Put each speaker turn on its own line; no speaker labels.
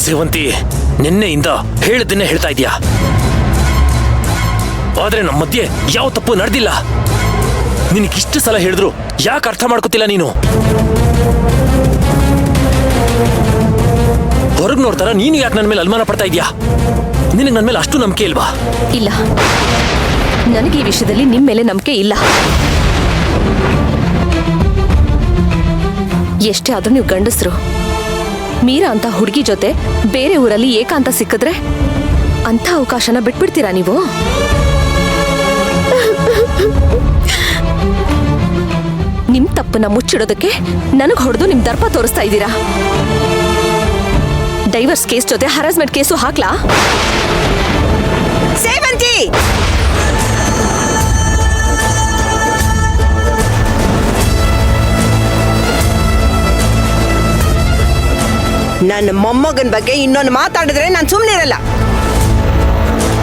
ಸೇವಂತಿ, ನಿನ್ನೆಯಿಂದ ಹೇಳಿದ್ದನ್ನೇ ಹೇಳ್ತಾ ಇದೀಯಾ, ಆದ್ರೆ ನಮ್ಮ ಮಧ್ಯೆ ಯಾವ ತಪ್ಪು ನಡೆದಿಲ್ಲ. ನಿನಗಿಷ್ಟು ಸಲ ಹೇಳಿದ್ರು ಯಾಕೆ ಅರ್ಥ ಮಾಡ್ಕೋತಿಲ್ಲ ನೀನು? ಹೊರಗ್ ನೋಡ್ತಾರ ನೀನು ಯಾಕೆ ನನ್ನ ಮೇಲೆ ಅನುಮಾನ ಪಡ್ತಾ ಇದೀಯಾ? ನಿನಗೆ ನನ್ನ ಮೇಲೆ ಅಷ್ಟು ನಂಬಿಕೆ ಇಲ್ವಾ?
ಇಲ್ಲ, ನನಗೆ ಈ ವಿಷಯದಲ್ಲಿ ನಿಮ್ ಮೇಲೆ ನಂಬಿಕೆ ಇಲ್ಲ. ಎಷ್ಟೇ ಆದ್ರೂ ನೀವು ಗಂಡಸ್ರು. ಮೀರಾ ಅಂತ ಹುಡುಗಿ ಜೊತೆ ಬೇರೆ ಊರಲ್ಲಿ ಏಕಾಂತ ಸಿಕ್ಕಿದ್ರೆ ಅಂತ ಅವಕಾಶನ ಬಿಟ್ಬಿಡ್ತೀರಾ ನೀವು? ನಿಮ್ ತಪ್ಪನ್ನ ಮುಚ್ಚಿಡೋದಕ್ಕೆ ನನಗ್ ಹೊಡೆದು ನಿಮ್ ದರ್ಪ ತೋರಿಸ್ತಾ ಇದ್ದೀರಾ. ಡೈವರ್ಸ್ ಕೇಸ್ ಜೊತೆ ಹರಾಸ್ಮೆಂಟ್ ಕೇಸು ಹಾಕ್ಲಾ?
ಸೇವಂತಿ, ನನ್ನ ಮೊಮ್ಮಗನ ಬಗ್ಗೆ ಇನ್ನೊಂದು ಮಾತಾಡಿದ್ರೆ ನಾನು ಸುಮ್ಮನಿರಲ್ಲ.